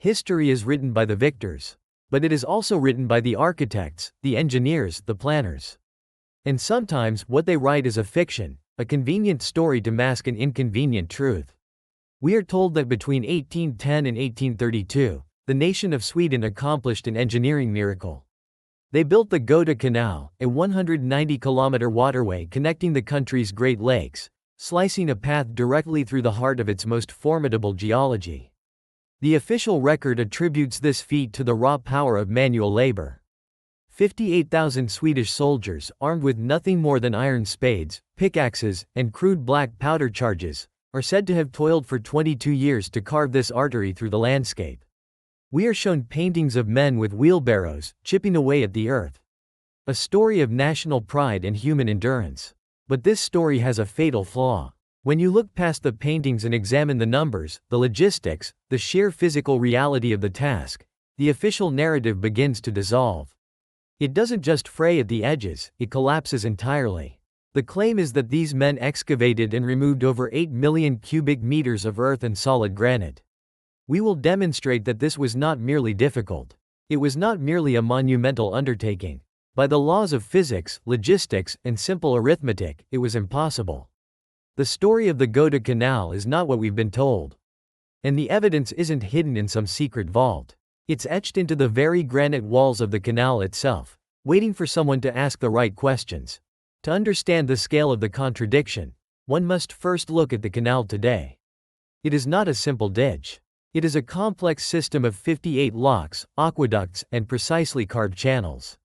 History is written by the victors. But it is also written by the architects, the engineers, the planners. And sometimes, what they write is a fiction, a convenient story to mask an inconvenient truth. We are told that between 1810 and 1832, the nation of Sweden accomplished an engineering miracle. They built the Göta Canal, a 190-kilometer waterway connecting the country's Great Lakes, slicing a path directly through the heart of its most formidable geology. The official record attributes this feat to the raw power of manual labor. 58,000 Swedish soldiers, armed with nothing more than iron spades, pickaxes, and crude black powder charges, are said to have toiled for 22 years to carve this artery through the landscape. We are shown paintings of men with wheelbarrows, chipping away at the earth. A story of national pride and human endurance. But this story has a fatal flaw. When you look past the paintings and examine the numbers, the logistics, the sheer physical reality of the task, the official narrative begins to dissolve. It doesn't just fray at the edges, it collapses entirely. The claim is that these men excavated and removed over 8 million cubic meters of earth and solid granite. We will demonstrate that this was not merely difficult. It was not merely a monumental undertaking. By the laws of physics, logistics, and simple arithmetic, it was impossible. The story of the Göta Canal is not what we've been told. And the evidence isn't hidden in some secret vault. It's etched into the very granite walls of the canal itself, waiting for someone to ask the right questions. To understand the scale of the contradiction, one must first look at the canal today. It is not a simple ditch. It is a complex system of 58 locks, aqueducts, and precisely carved channels.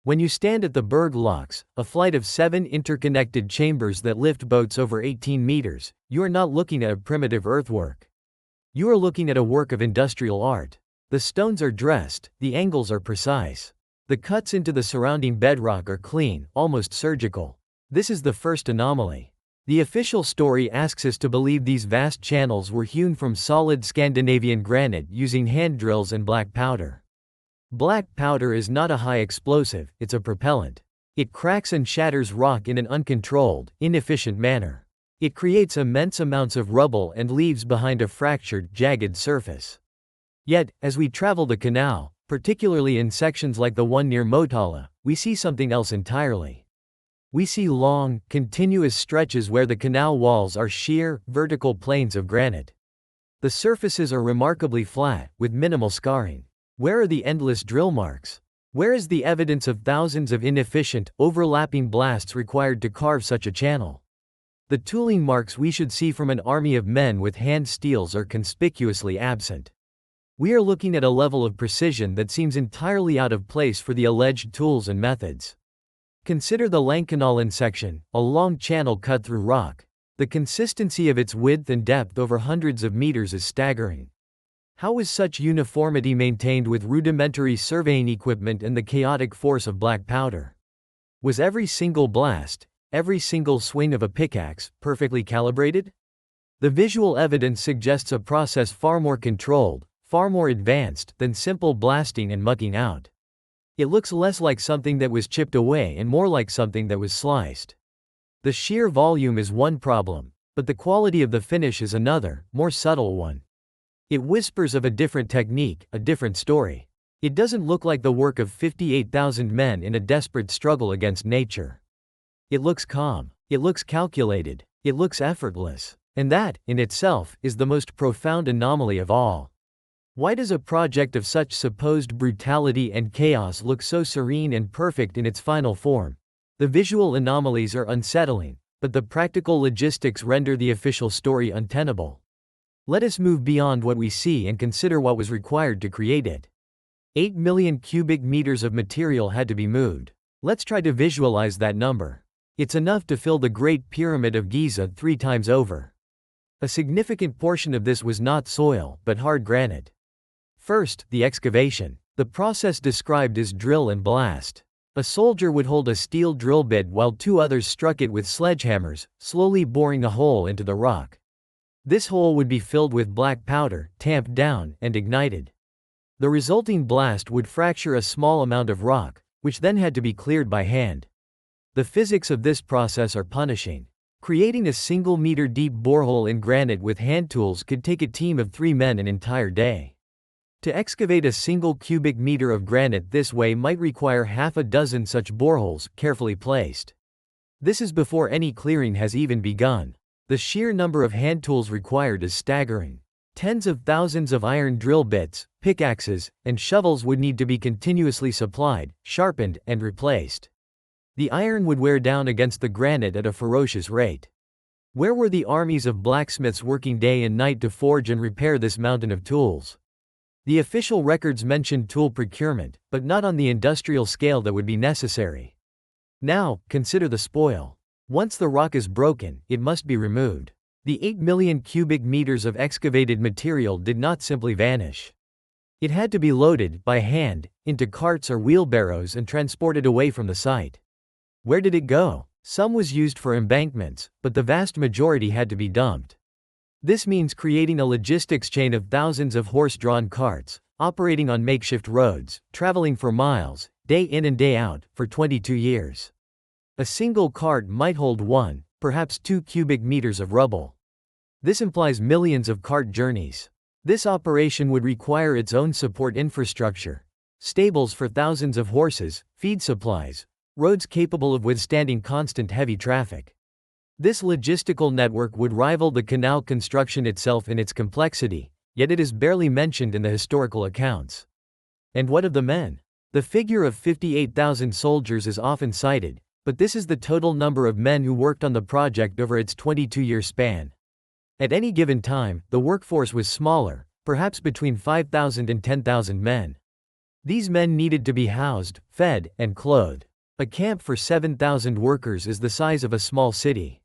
When you stand at the Berg locks, a flight of 7 interconnected chambers that lift boats over 18 meters, you are not looking at a primitive earthwork. You are looking at a work of industrial art. The stones are dressed, the angles are precise. The cuts into the surrounding bedrock are clean, almost surgical. This is the first anomaly. The official story asks us to believe these vast channels were hewn from solid Scandinavian granite using hand drills and black powder. Black powder is not a high explosive, it's a propellant. It cracks and shatters rock in an uncontrolled, inefficient manner. It creates immense amounts of rubble and leaves behind a fractured, jagged surface. Yet, as we travel the canal, particularly in sections like the one near Motala, we see something else entirely. We see long, continuous stretches where the canal walls are sheer, vertical planes of granite. The surfaces are remarkably flat, with minimal scarring. Where are the endless drill marks? Where is the evidence of thousands of inefficient, overlapping blasts required to carve such a channel? The tooling marks we should see from an army of men with hand steels are conspicuously absent. We are looking at a level of precision that seems entirely out of place for the alleged tools and methods. Consider the Länkanalen section, a long channel cut through rock. The consistency of its width and depth over hundreds of meters is staggering. How was such uniformity maintained with rudimentary surveying equipment and the chaotic force of black powder? Was every single blast, every single swing of a pickaxe, perfectly calibrated? The visual evidence suggests a process far more controlled, far more advanced than simple blasting and mucking out. It looks less like something that was chipped away and more like something that was sliced. The sheer volume is one problem, but the quality of the finish is another, more subtle one. It whispers of a different technique, a different story. It doesn't look like the work of 58,000 men in a desperate struggle against nature. It looks calm. It looks calculated. It looks effortless. And that, in itself, is the most profound anomaly of all. Why does a project of such supposed brutality and chaos look so serene and perfect in its final form? The visual anomalies are unsettling, but the practical logistics render the official story untenable. Let us move beyond what we see and consider what was required to create it. 8 million cubic meters of material had to be moved. Let's try to visualize that number. It's enough to fill the Great Pyramid of Giza 3 times over. A significant portion of this was not soil, but hard granite. First, the excavation. The process described is drill and blast. A soldier would hold a steel drill bit while 2 others struck it with sledgehammers, slowly boring a hole into the rock. This hole would be filled with black powder, tamped down, and ignited. The resulting blast would fracture a small amount of rock, which then had to be cleared by hand. The physics of this process are punishing. Creating a single-meter-deep borehole in granite with hand tools could take a team of 3 men an entire day. To excavate a single cubic meter of granite this way might require half a dozen such boreholes, carefully placed. This is before any clearing has even begun. The sheer number of hand tools required is staggering. Tens of thousands of iron drill bits, pickaxes, and shovels would need to be continuously supplied, sharpened, and replaced. The iron would wear down against the granite at a ferocious rate. Where were the armies of blacksmiths working day and night to forge and repair this mountain of tools? The official records mentioned tool procurement, but not on the industrial scale that would be necessary. Now, consider the spoil. Once the rock is broken, it must be removed. The 8 million cubic meters of excavated material did not simply vanish. It had to be loaded, by hand, into carts or wheelbarrows and transported away from the site. Where did it go? Some was used for embankments, but the vast majority had to be dumped. This means creating a logistics chain of thousands of horse-drawn carts, operating on makeshift roads, traveling for miles, day in and day out, for 22 years. A single cart might hold 1, perhaps 2 cubic meters of rubble. This implies millions of cart journeys. This operation would require its own support infrastructure. Stables for thousands of horses, feed supplies, roads capable of withstanding constant heavy traffic. This logistical network would rival the canal construction itself in its complexity, yet it is barely mentioned in the historical accounts. And what of the men? The figure of 58,000 soldiers is often cited, but this is the total number of men who worked on the project over its 22-year span. At any given time, the workforce was smaller, perhaps between 5,000 and 10,000 men. These men needed to be housed, fed, and clothed. A camp for 7,000 workers is the size of a small city.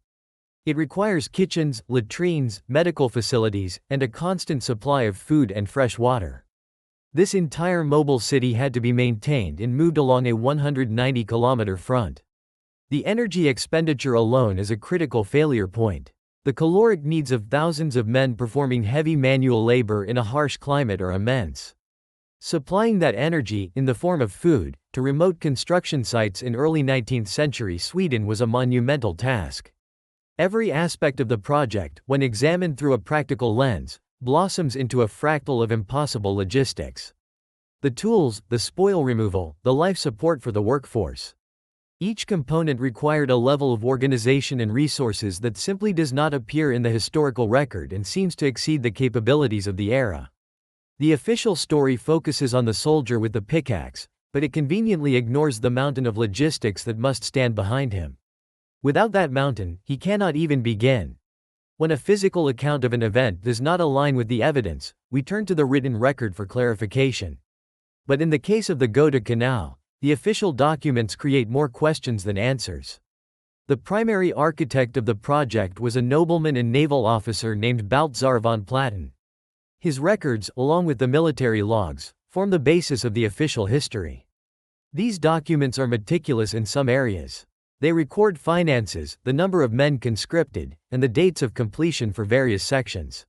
It requires kitchens, latrines, medical facilities, and a constant supply of food and fresh water. This entire mobile city had to be maintained and moved along a 190-kilometer front. The energy expenditure alone is a critical failure point. The caloric needs of thousands of men performing heavy manual labor in a harsh climate are immense. Supplying that energy, in the form of food, to remote construction sites in early 19th century Sweden was a monumental task. Every aspect of the project, when examined through a practical lens, blossoms into a fractal of impossible logistics. The tools, the spoil removal, the life support for the workforce. Each component required a level of organization and resources that simply does not appear in the historical record and seems to exceed the capabilities of the era. The official story focuses on the soldier with the pickaxe, but it conveniently ignores the mountain of logistics that must stand behind him. Without that mountain, he cannot even begin. When a physical account of an event does not align with the evidence, we turn to the written record for clarification. But in the case of the Göta Canal, the official documents create more questions than answers. The primary architect of the project was a nobleman and naval officer named Baltzar von Platen. His records, along with the military logs, form the basis of the official history. These documents are meticulous in some areas. They record finances, the number of men conscripted, and the dates of completion for various sections.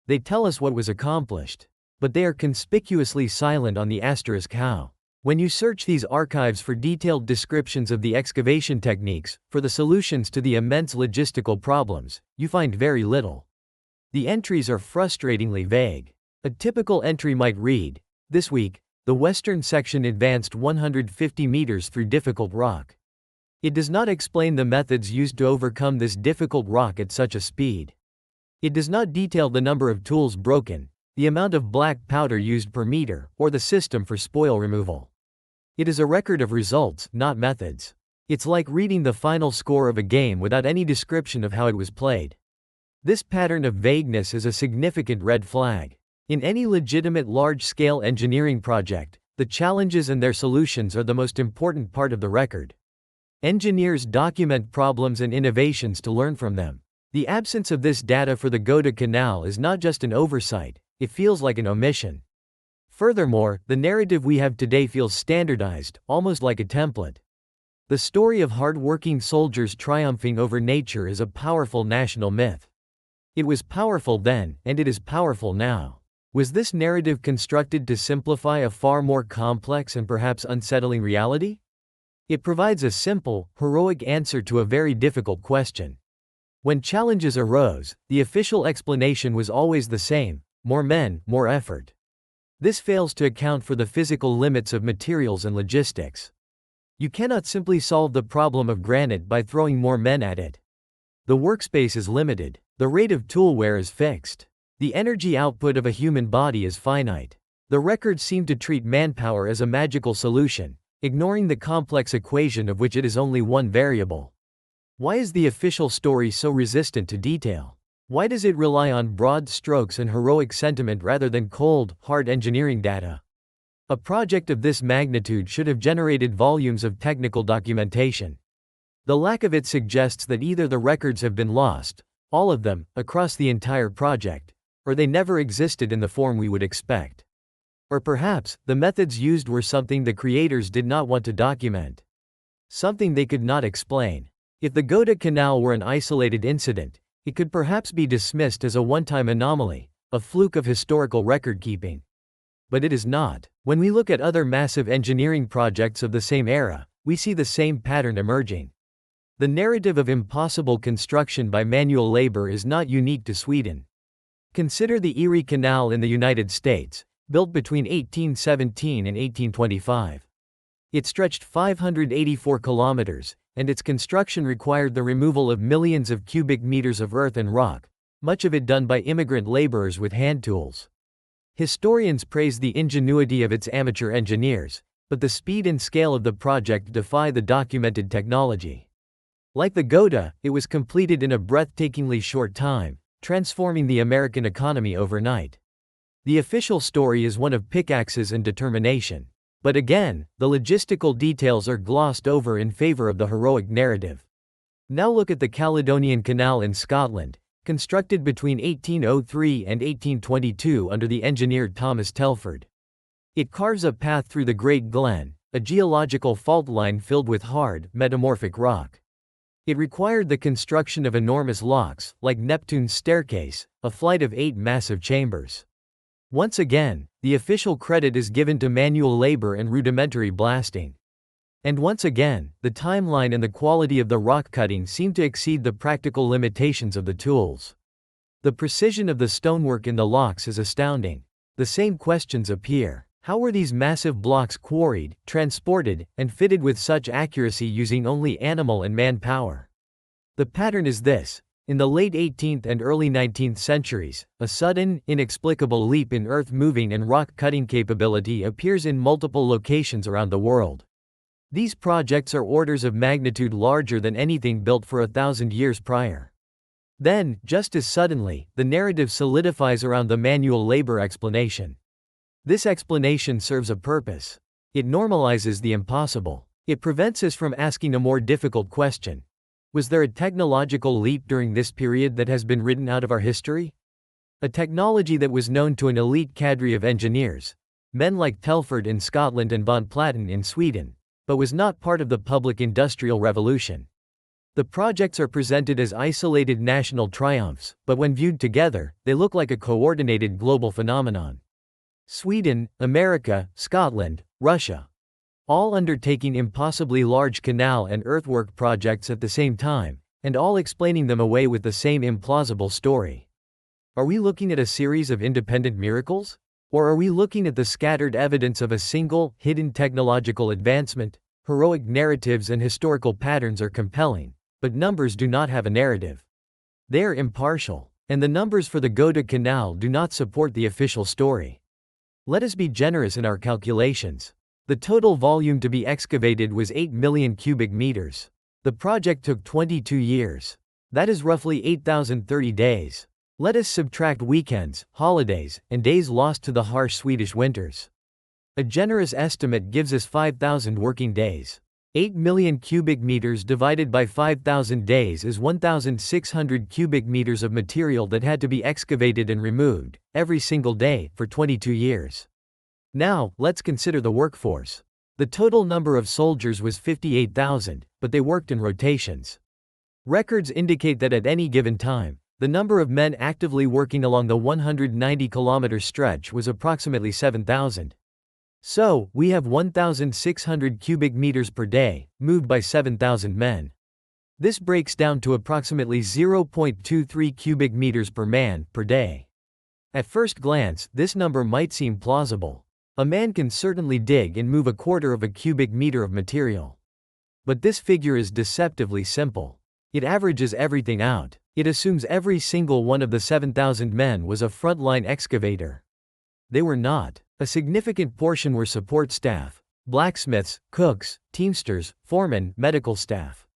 They tell us what was accomplished. But they are conspicuously silent on the asterisk how. When you search these archives for detailed descriptions of the excavation techniques, for the solutions to the immense logistical problems, you find very little. The entries are frustratingly vague. A typical entry might read, "This week, the western section advanced 150 meters through difficult rock." It does not explain the methods used to overcome this difficult rock at such a speed. It does not detail the number of tools broken, the amount of black powder used per meter, or the system for spoil removal. It is a record of results, not methods. It's like reading the final score of a game without any description of how it was played. This pattern of vagueness is a significant red flag. In any legitimate large-scale engineering project, the challenges and their solutions are the most important part of the record. Engineers document problems and innovations to learn from them. The absence of this data for the Göta Canal is not just an oversight, it feels like an omission. Furthermore, the narrative we have today feels standardized, almost like a template. The story of hard-working soldiers triumphing over nature is a powerful national myth. It was powerful then, and it is powerful now. Was this narrative constructed to simplify a far more complex and perhaps unsettling reality? It provides a simple, heroic answer to a very difficult question. When challenges arose, the official explanation was always the same: more men, more effort. This fails to account for the physical limits of materials and logistics. You cannot simply solve the problem of granite by throwing more men at it. The workspace is limited. The rate of tool wear is fixed. The energy output of a human body is finite. The records seem to treat manpower as a magical solution, ignoring the complex equation of which it is only one variable. Why is the official story so resistant to detail? Why does it rely on broad strokes and heroic sentiment rather than cold, hard engineering data? A project of this magnitude should have generated volumes of technical documentation. The lack of it suggests that either the records have been lost, all of them, across the entire project, or they never existed in the form we would expect. Or perhaps, the methods used were something the creators did not want to document. Something they could not explain. If the Göta Canal were an isolated incident, it could perhaps be dismissed as a one-time anomaly, a fluke of historical record-keeping. But it is not. When we look at other massive engineering projects of the same era, we see the same pattern emerging. The narrative of impossible construction by manual labor is not unique to Sweden. Consider the Erie Canal in the United States, built between 1817 and 1825. It stretched 584 kilometers, and its construction required the removal of millions of cubic meters of earth and rock, much of it done by immigrant laborers with hand tools. Historians praise the ingenuity of its amateur engineers, but the speed and scale of the project defy the documented technology. Like the Göta, it was completed in a breathtakingly short time, transforming the American economy overnight. The official story is one of pickaxes and determination. But again, the logistical details are glossed over in favor of the heroic narrative. Now look at the Caledonian Canal in Scotland, constructed between 1803 and 1822 under the engineer Thomas Telford. It carves a path through the Great Glen, a geological fault line filled with hard, metamorphic rock. It required the construction of enormous locks, like Neptune's staircase, a flight of 8 massive chambers. Once again, the official credit is given to manual labor and rudimentary blasting. And once again, the timeline and the quality of the rock cutting seem to exceed the practical limitations of the tools. The precision of the stonework in the locks is astounding. The same questions appear. How were these massive blocks quarried, transported, and fitted with such accuracy using only animal and manpower? The pattern is this. In the late 18th and early 19th centuries, a sudden, inexplicable leap in earth-moving and rock-cutting capability appears in multiple locations around the world. These projects are orders of magnitude larger than anything built for 1,000 years prior. Then, just as suddenly, the narrative solidifies around the manual labor explanation. This explanation serves a purpose. It normalizes the impossible. It prevents us from asking a more difficult question. Was there a technological leap during this period that has been written out of our history? A technology that was known to an elite cadre of engineers, men like Telford in Scotland and von Platen in Sweden, but was not part of the public industrial revolution. The projects are presented as isolated national triumphs, but when viewed together, they look like a coordinated global phenomenon. Sweden, America, Scotland, Russia. All undertaking impossibly large canal and earthwork projects at the same time, and all explaining them away with the same implausible story. Are we looking at a series of independent miracles? Or are we looking at the scattered evidence of a single, hidden technological advancement? Heroic narratives and historical patterns are compelling, but numbers do not have a narrative. They are impartial, and the numbers for the Göta Canal do not support the official story. Let us be generous in our calculations. The total volume to be excavated was 8 million cubic meters. The project took 22 years. That is roughly 8,030 days. Let us subtract weekends, holidays, and days lost to the harsh Swedish winters. A generous estimate gives us 5,000 working days. 8 million cubic meters divided by 5,000 days is 1,600 cubic meters of material that had to be excavated and removed, every single day, for 22 years. Now, let's consider the workforce. The total number of soldiers was 58,000, but they worked in rotations. Records indicate that at any given time, the number of men actively working along the 190-kilometer stretch was approximately 7,000. So, we have 1,600 cubic meters per day, moved by 7,000 men. This breaks down to approximately 0.23 cubic meters per man, per day. At first glance, this number might seem plausible. A man can certainly dig and move a quarter of a cubic meter of material. But this figure is deceptively simple. It averages everything out. It assumes every single one of the 7,000 men was a frontline excavator. They were not. A significant portion were support staff, blacksmiths, cooks, teamsters, foremen, medical staff.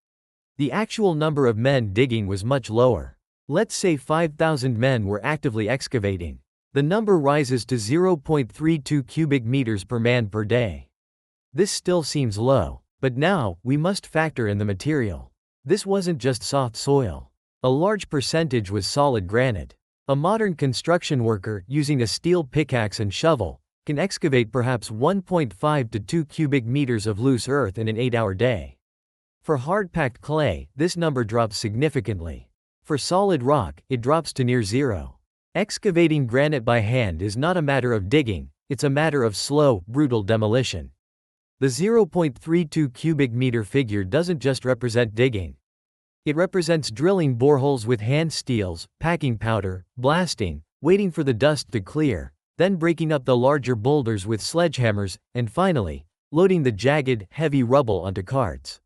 The actual number of men digging was much lower. Let's say 5,000 men were actively excavating. The number rises to 0.32 cubic meters per man per day. This still seems low, but now, we must factor in the material. This wasn't just soft soil. A large percentage was solid granite. A modern construction worker, using a steel pickaxe and shovel, can excavate perhaps 1.5 to 2 cubic meters of loose earth in an 8-hour day. For hard-packed clay, this number drops significantly. For solid rock, it drops to near zero. Excavating granite by hand is not a matter of digging, it's a matter of slow, brutal demolition. The 0.32 cubic meter figure doesn't just represent digging. It represents drilling boreholes with hand steels, packing powder, blasting, waiting for the dust to clear, then breaking up the larger boulders with sledgehammers, and finally, loading the jagged, heavy rubble onto carts.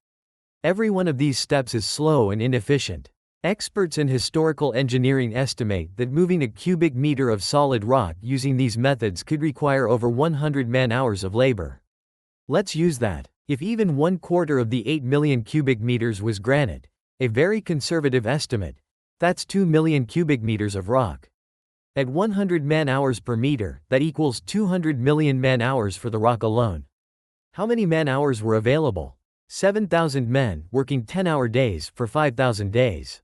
Every one of these steps is slow and inefficient. Experts in historical engineering estimate that moving a cubic meter of solid rock using these methods could require over 100 man-hours of labor. Let's use that. If even 1/4 of the 8 million cubic meters was granite, a very conservative estimate, that's 2 million cubic meters of rock. At 100 man-hours per meter, that equals 200 million man-hours for the rock alone. How many man-hours were available? 7,000 men, working 10-hour days for 5,000 days.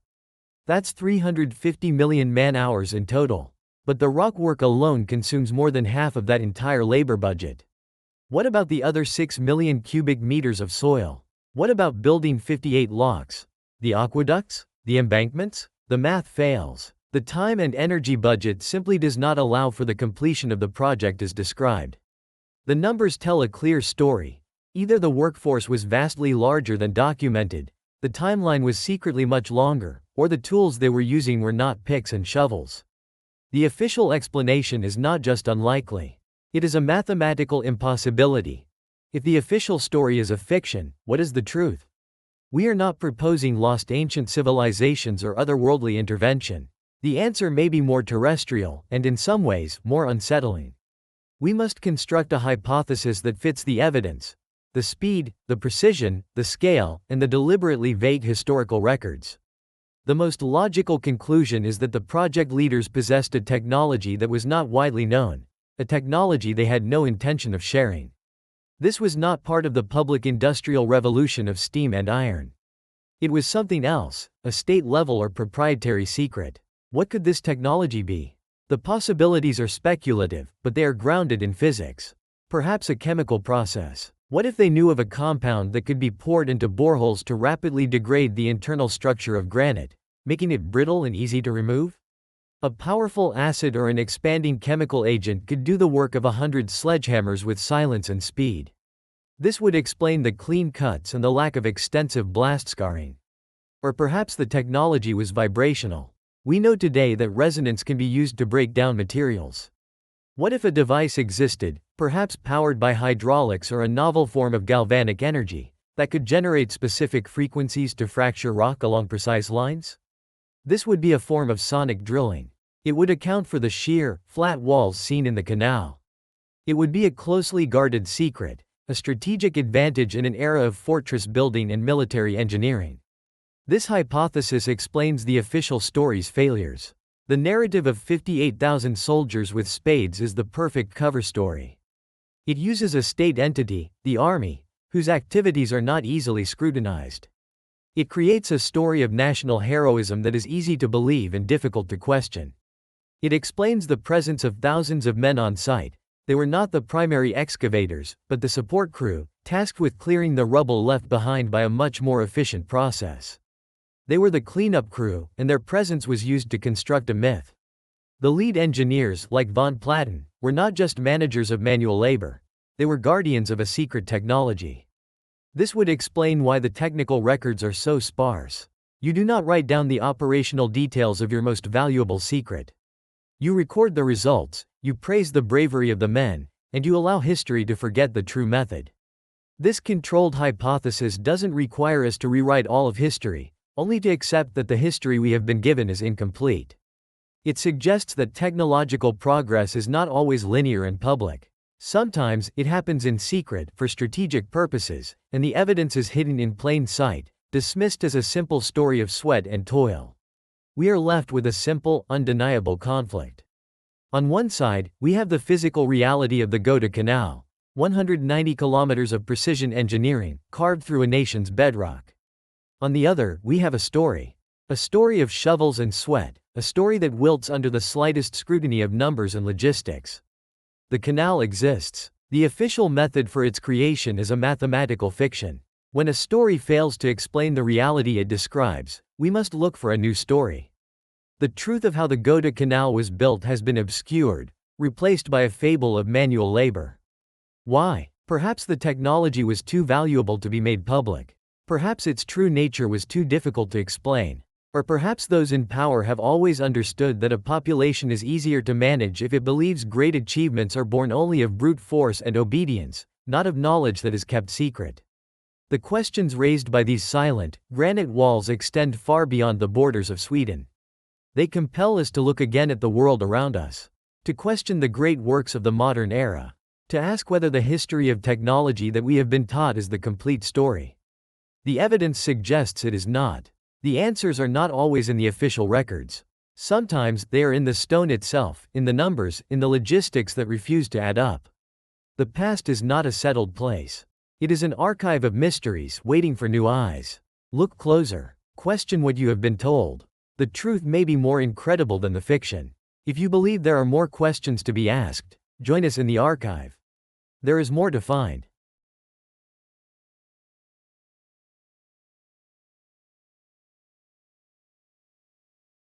That's 350 million man-hours in total. But the rock work alone consumes more than half of that entire labor budget. What about the other 6 million cubic meters of soil? What about building 58 locks? The aqueducts? The embankments? The math fails. The time and energy budget simply does not allow for the completion of the project as described. The numbers tell a clear story. Either the workforce was vastly larger than documented, the timeline was secretly much longer, or the tools they were using were not picks and shovels. The official explanation is not just unlikely. It is a mathematical impossibility. If the official story is a fiction, what is the truth? We are not proposing lost ancient civilizations or otherworldly intervention. The answer may be more terrestrial, and in some ways, more unsettling. We must construct a hypothesis that fits the evidence, the speed, the precision, the scale, and the deliberately vague historical records. The most logical conclusion is that the project leaders possessed a technology that was not widely known, a technology they had no intention of sharing. This was not part of the public industrial revolution of steam and iron. It was something else, a state-level or proprietary secret. What could this technology be? The possibilities are speculative, but they are grounded in physics. Perhaps a chemical process. What if they knew of a compound that could be poured into boreholes to rapidly degrade the internal structure of granite, making it brittle and easy to remove? A powerful acid or an expanding chemical agent could do the work of 100 sledgehammers with silence and speed. This would explain the clean cuts and the lack of extensive blast scarring. Or perhaps the technology was vibrational. We know today that resonance can be used to break down materials. What if a device existed, perhaps powered by hydraulics or a novel form of galvanic energy, that could generate specific frequencies to fracture rock along precise lines? This would be a form of sonic drilling. It would account for the sheer, flat walls seen in the canal. It would be a closely guarded secret, a strategic advantage in an era of fortress building and military engineering. This hypothesis explains the official story's failures. The narrative of 58,000 soldiers with spades is the perfect cover story. It uses a state entity, the army, whose activities are not easily scrutinized. It creates a story of national heroism that is easy to believe and difficult to question. It explains the presence of thousands of men on site. They were not the primary excavators, but the support crew, tasked with clearing the rubble left behind by a much more efficient process. They were the cleanup crew, and their presence was used to construct a myth. The lead engineers, like von Platen, were not just managers of manual labor. They were guardians of a secret technology. This would explain why the technical records are so sparse. You do not write down the operational details of your most valuable secret. You record the results, you praise the bravery of the men, and you allow history to forget the true method. This controlled hypothesis doesn't require us to rewrite all of history, only to accept that the history we have been given is incomplete. It suggests that technological progress is not always linear and public. Sometimes, it happens in secret, for strategic purposes, and the evidence is hidden in plain sight, dismissed as a simple story of sweat and toil. We are left with a simple, undeniable conflict. On one side, we have the physical reality of the Göta Canal, 190 kilometers of precision engineering, carved through a nation's bedrock. On the other, we have a story of shovels and sweat, a story that wilts under the slightest scrutiny of numbers and logistics. The canal exists. The official method for its creation is a mathematical fiction. When a story fails to explain the reality it describes, we must look for a new story. The truth of how the Göta Canal was built has been obscured, replaced by a fable of manual labor. Why? Perhaps the technology was too valuable to be made public. Perhaps its true nature was too difficult to explain. Or perhaps those in power have always understood that a population is easier to manage if it believes great achievements are born only of brute force and obedience, not of knowledge that is kept secret. The questions raised by these silent, granite walls extend far beyond the borders of Sweden. They compel us to look again at the world around us, to question the great works of the modern era, to ask whether the history of technology that we have been taught is the complete story. The evidence suggests it is not. The answers are not always in the official records. Sometimes, they are in the stone itself, in the numbers, in the logistics that refuse to add up. The past is not a settled place. It is an archive of mysteries waiting for new eyes. Look closer. Question what you have been told. The truth may be more incredible than the fiction. If you believe there are more questions to be asked, join us in the archive. There is more to find.